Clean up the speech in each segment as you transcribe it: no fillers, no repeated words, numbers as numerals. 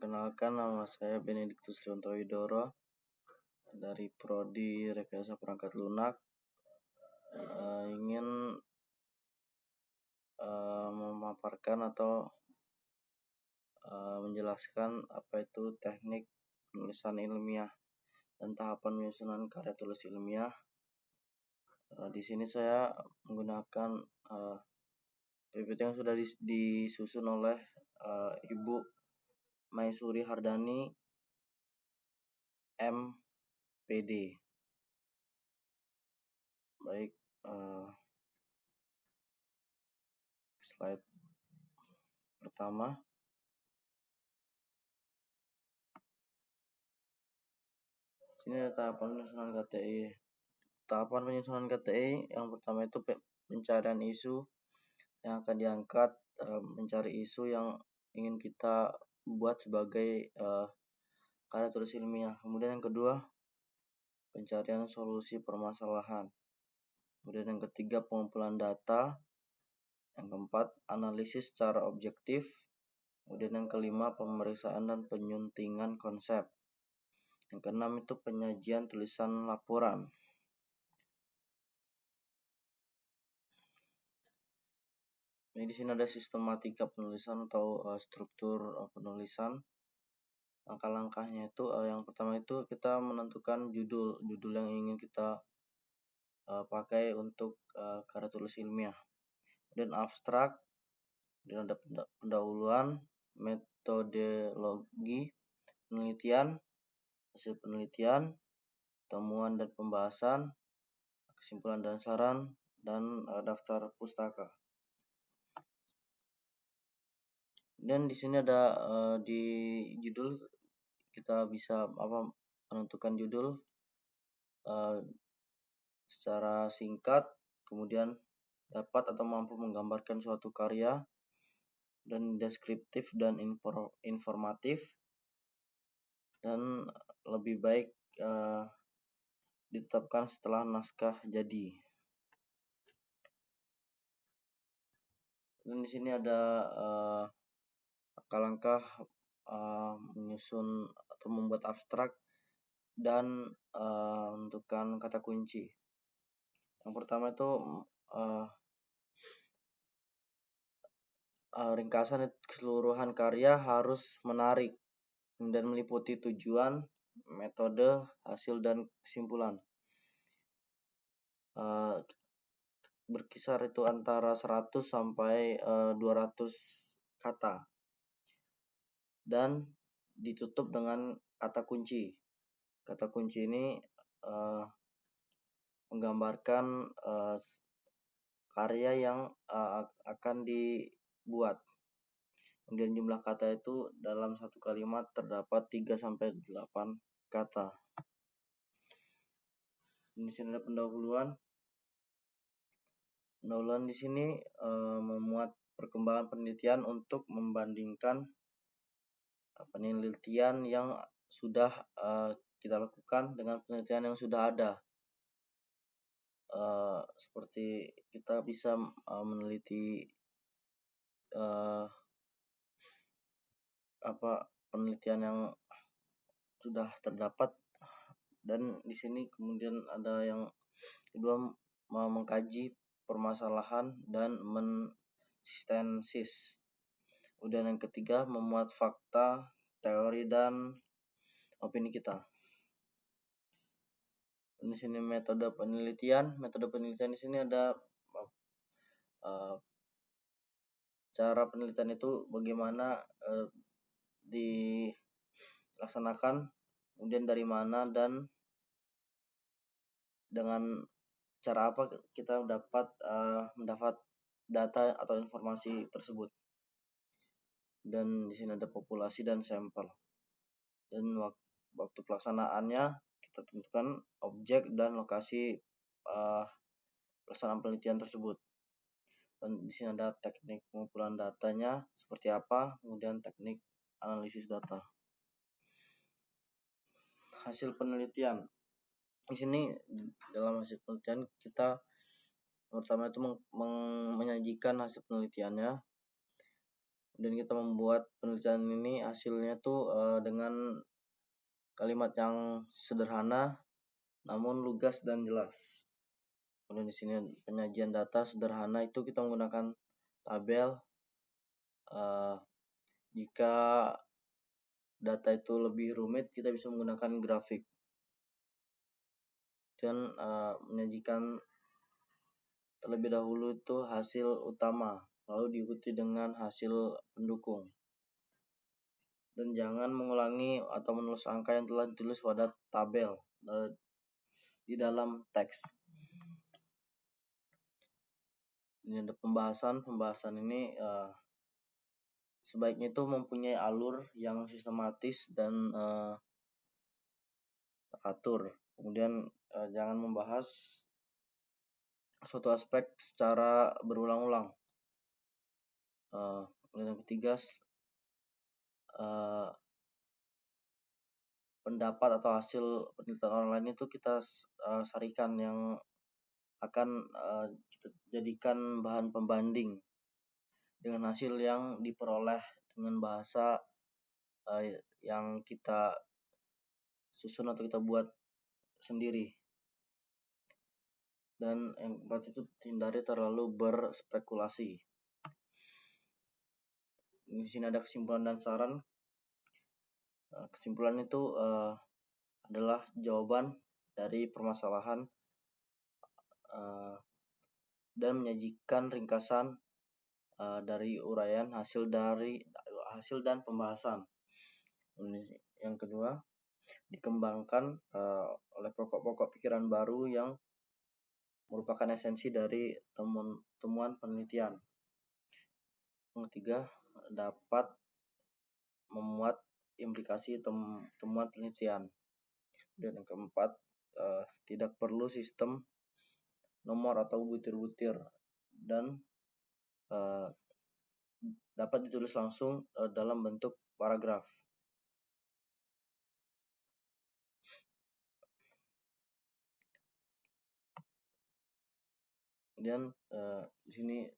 Perkenalkan, nama saya Benediktus Leonto Widoro dari Prodi Rekayasa Perangkat Lunak. Ingin memaparkan atau menjelaskan apa itu teknik penulisan ilmiah dan tahapan penyusunan karya tulis ilmiah. Di sini saya menggunakan PPT yang sudah disusun oleh Ibu Maisuri Hardani, MPD. Baik, slide pertama. Sini ada tahapan penyusunan KTI. Tahapan penyusunan KTI yang pertama itu pencarian isu yang akan diangkat, mencari isu yang ingin kita buat sebagai karya tulis ilmiah. Kemudian yang kedua, pencarian solusi permasalahan. Kemudian yang ketiga, pengumpulan data. Yang keempat, analisis secara objektif. Kemudian yang kelima, pemeriksaan dan penyuntingan konsep. Yang keenam itu penyajian tulisan laporan. Di sini ada sistematika penulisan atau struktur penulisan. Langkah-langkahnya itu yang pertama itu kita menentukan judul yang ingin kita pakai untuk karya tulis ilmiah. Kemudian abstrak, dan ada pendahuluan, metodologi penelitian, hasil penelitian, temuan dan pembahasan, kesimpulan dan saran, dan daftar pustaka. Dan di sini ada di judul kita bisa menentukan judul secara singkat, kemudian dapat atau mampu menggambarkan suatu karya, dan deskriptif dan informatif, dan lebih baik ditetapkan setelah naskah jadi. Dan di sini ada langkah-langkah menyusun atau membuat abstrak dan menentukan kata kunci. Yang pertama itu ringkasan keseluruhan karya harus menarik dan meliputi tujuan, metode, hasil, dan kesimpulan. Berkisar itu antara 100 sampai 200 kata. Dan ditutup dengan kata kunci. Kata kunci ini menggambarkan karya yang akan dibuat. Kemudian jumlah kata itu dalam satu kalimat terdapat 3 sampai 8 kata. Di sini ada pendahuluan. Pendahuluan di sini memuat perkembangan penelitian untuk membandingkan penelitian yang sudah kita lakukan dengan penelitian yang sudah ada. Seperti kita bisa meneliti penelitian yang sudah terdapat, dan di sini kemudian ada yang kedua, mengkaji permasalahan dan mensintesis. Kemudian yang ketiga, memuat fakta, teori, dan opini kita. Di sini metode penelitian. Metode penelitian di sini ada cara penelitian itu bagaimana dilaksanakan, kemudian dari mana, dan dengan cara apa kita mendapat data atau informasi tersebut. Dan di sini ada populasi dan sampel. Dan waktu pelaksanaannya kita tentukan objek dan lokasi pelaksanaan penelitian tersebut. Dan di sini ada teknik pengumpulan datanya seperti apa, kemudian teknik analisis data. Hasil penelitian. Di sini dalam hasil penelitian kita pertama itu menyajikan hasil penelitiannya. Dan kita membuat penelitian ini hasilnya tuh dengan kalimat yang sederhana namun lugas dan jelas. Kemudian di sini penyajian data sederhana itu kita menggunakan tabel. Jika data itu lebih rumit, kita bisa menggunakan grafik. Dan menyajikan terlebih dahulu itu hasil utama, lalu diikuti dengan hasil pendukung. Dan jangan mengulangi atau menulis angka yang telah ditulis pada tabel di dalam teks. Ini ada pembahasan ini sebaiknya itu mempunyai alur yang sistematis dan teratur. Kemudian jangan membahas suatu aspek secara berulang-ulang. Kemudian yang ketiga, pendapat atau hasil penelitian online itu kita sarikan yang akan kita jadikan bahan pembanding dengan hasil yang diperoleh dengan bahasa yang kita susun atau kita buat sendiri. Dan yang keempat itu hindari terlalu berspekulasi. Di sini ada kesimpulan dan saran. Kesimpulan itu adalah jawaban dari permasalahan dan menyajikan ringkasan dari uraian hasil dan pembahasan. Yang kedua, dikembangkan oleh pokok-pokok pikiran baru yang merupakan esensi dari temuan penelitian. Yang ketiga, dapat memuat implikasi temuan penelitian. Dan yang keempat, tidak perlu sistem nomor atau butir-butir dan dapat ditulis langsung dalam bentuk paragraf. Kemudian di sini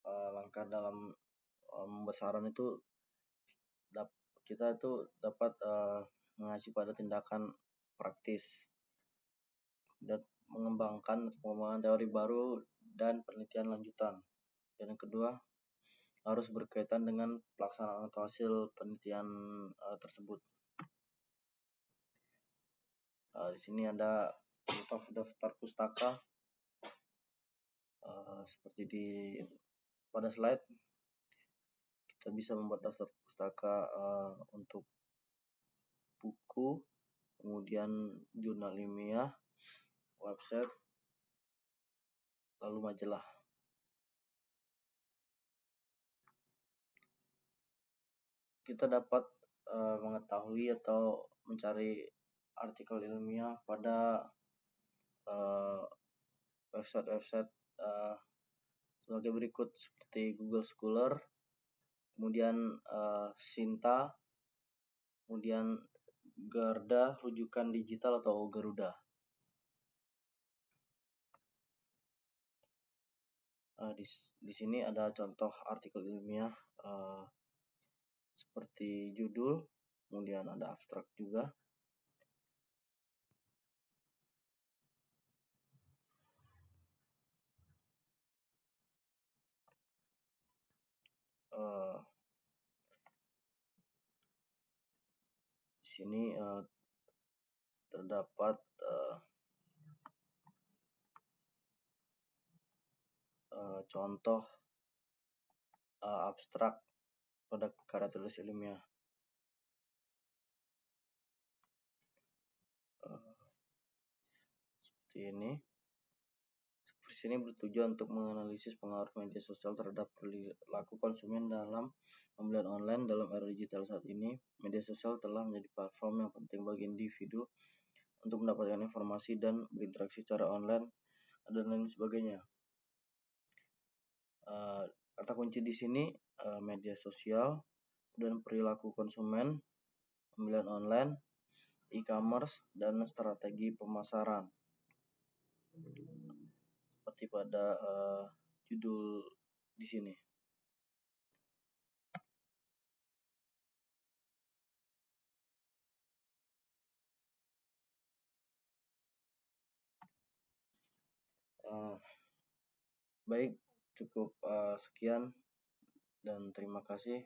langkah dalam membuat saran itu kita itu dapat mengacu pada tindakan praktis dan pengembangan teori baru dan penelitian lanjutan. Dan yang kedua, harus berkaitan dengan pelaksanaan atau hasil penelitian tersebut. Di sini ada contoh daftar pustaka seperti pada slide. Kita bisa membuat daftar pustaka untuk buku, kemudian jurnal ilmiah, website, lalu majalah. Kita dapat mengetahui atau mencari artikel ilmiah pada website-website sebagai berikut, seperti Google Scholar, kemudian Sinta, kemudian Garda rujukan digital atau Garuda. Di sini ada contoh artikel ilmiah seperti judul, kemudian ada abstrak juga. Di sini terdapat contoh abstrak pada karya tulis ilmiah. Seperti ini. Di sini bertujuan untuk menganalisis pengaruh media sosial terhadap perilaku konsumen dalam pembelian online. Dalam era digital saat ini, media sosial telah menjadi platform yang penting bagi individu untuk mendapatkan informasi dan berinteraksi secara online dan lain sebagainya. Kata kunci di sini media sosial dan perilaku konsumen, pembelian online, e-commerce, dan strategi pemasaran. Seperti pada judul di sini. Baik, cukup sekian dan terima kasih.